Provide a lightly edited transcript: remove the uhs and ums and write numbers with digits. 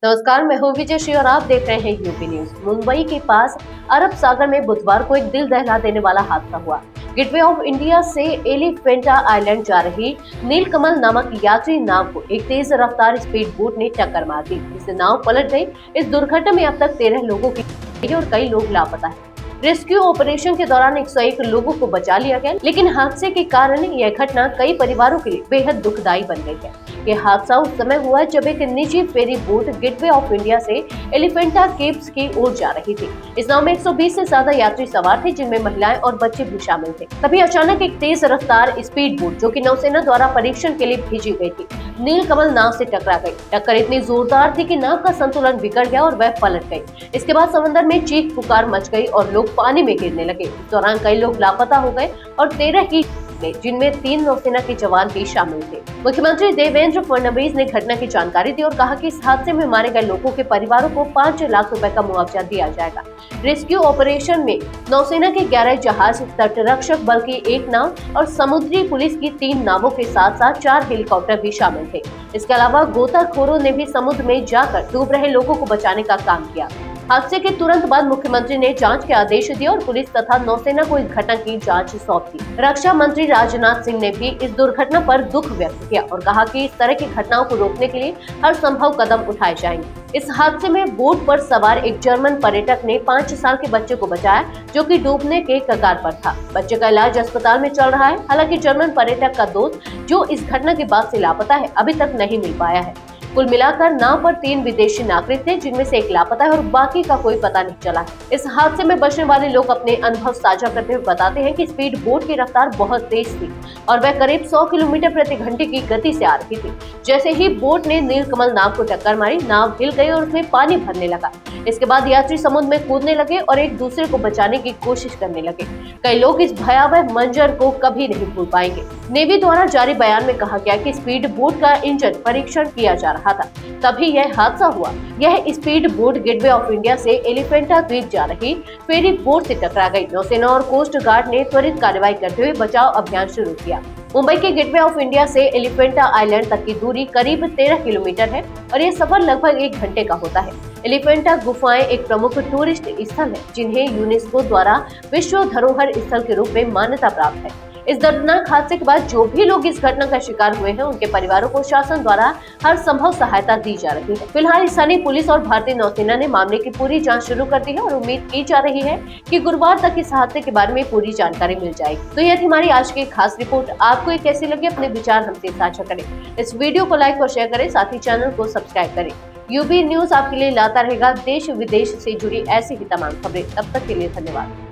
नमस्कार, मैं हूं विजय श्री और आप देख रहे हैं यूपी न्यूज। मुंबई के पास अरब सागर में बुधवार को एक दिल दहला देने वाला हादसा हुआ। गेटवे ऑफ इंडिया से एलिफेंटा आइलैंड जा रही नीलकमल नामक यात्री नाव को एक तेज रफ्तार स्पीड बोट ने टक्कर मार दी, जिससे नाव पलट गई। इस दुर्घटना में अब तक 13 लोगों की और कई लोग लापता हैं। रेस्क्यू ऑपरेशन के दौरान 101 लोगों को बचा लिया गया, लेकिन हादसे के कारण यह घटना कई परिवारों के लिए बेहद दुखदायी बन गई है। यह हादसा उस समय हुआ जब एक निजी ferry boat gateway of India से एलिफेंटा केव्स की ओर जा रही थी। इस नाव में 120 से ज्यादा यात्री सवार थे, जिनमें महिलाएं और बच्चे भी शामिल थे। तभी अचानक एक तेज रफ्तार स्पीड बोट, जो कि नौसेना द्वारा परीक्षण के लिए भेजी गई थी, नीलकमल नाव से टकरा गई। टक्कर इतनी जोरदार थी कि नाव का संतुलन बिगड़ गया और वह पलट गई। इसके बाद समंदर में चीख पुकार मच गई और लोग पानी में गिरने लगे। इस दौरान कई लोग लापता हो गए और 13 की जिनमें 3 नौसेना के जवान भी शामिल थे। मुख्यमंत्री देवेंद्र फडणवीस ने घटना की जानकारी दी और कहा कि इस हादसे में मारे गए लोगों के परिवारों को 5 लाख रुपए का मुआवजा दिया जाएगा। रेस्क्यू ऑपरेशन में नौसेना के 11 जहाज, तटरक्षक बल की 1 नाव और समुद्री पुलिस की 3 नावों के साथ साथ 4 हेलीकॉप्टर भी शामिल थे। इसके अलावा गोताखोरों ने भी समुद्र में जाकर डूब रहे लोगों को बचाने का काम किया। हादसे के तुरंत बाद मुख्यमंत्री ने जांच के आदेश दिए और पुलिस तथा नौसेना को इस घटना की जांच सौंप दी। रक्षा मंत्री राजनाथ सिंह ने भी इस दुर्घटना पर दुख व्यक्त किया और कहा कि इस तरह की घटनाओं को रोकने के लिए हर संभव कदम उठाए जाएंगे। इस हादसे में बोट पर सवार एक जर्मन पर्यटक ने 5 साल के बच्चे को बचाया, जो कि डूबने के कगार पर था। बच्चे का इलाज अस्पताल में चल रहा है। हालांकि जर्मन पर्यटक का दोस्त, जो इस घटना के बाद से लापता है, अभी तक नहीं मिल पाया है। कुल मिलाकर नाव पर 3 विदेशी नागरिक थे, जिनमें से 1 लापता है और बाकी का कोई पता नहीं चला है। इस हादसे में बचने वाले लोग अपने अनुभव साझा करते हुए बताते हैं कि स्पीड बोट की रफ्तार बहुत तेज थी और वह करीब 100 किलोमीटर प्रति घंटे की गति से आ रही थी। जैसे ही बोट ने नीलकमल नाव को टक्कर मारी, नाव हिल गई और उसमें पानी भरने लगा। इसके बाद यात्री समुद्र में कूदने लगे और एक दूसरे को बचाने की कोशिश करने लगे। कई लोग इस भयावह मंजर को कभी नहीं भूल पाएंगे। नेवी द्वारा जारी बयान में कहा गया कि स्पीड बोट का इंजन परीक्षण किया जा रहा था, तभी यह हादसा हुआ। यह speed boat gateway of India से एलिफेंटा द्वीप जा रही फेरी बोट से टकरा गई। नौसेना और कोस्ट गार्ड ने त्वरित कार्रवाई करते हुए बचाव अभियान शुरू किया। मुंबई के गेटवे ऑफ इंडिया से एलिफेंटा आइलैंड तक की दूरी करीब 13 किलोमीटर है और यह सफर लगभग 1 घंटे का होता है। एलिफेंटा गुफाएं एक प्रमुख टूरिस्ट स्थल है, जिन्हें यूनेस्को द्वारा विश्व धरोहर स्थल के रूप में मान्यता प्राप्त है। इस दर्दनाक हादसे के बाद जो भी लोग इस घटना का शिकार हुए हैं, उनके परिवारों को शासन द्वारा हर संभव सहायता दी जा रही है। फिलहाल स्थानीय पुलिस और भारतीय नौसेना ने मामले की पूरी जांच शुरू कर दी है और उम्मीद की जा रही है कि गुरुवार तक इस हादसे के बारे में पूरी जानकारी मिल जाएगी। तो यह थी हमारी आज की खास रिपोर्ट। आपको ये कैसी लगी, अपने विचार हमसे साझा करें। इस वीडियो को लाइक और शेयर करें, साथ ही चैनल को सब्सक्राइब करें। यूपी न्यूज आपके लिए लाता रहेगा देश विदेश से जुड़ी ऐसी ही तमाम खबरें। तब तक के लिए धन्यवाद।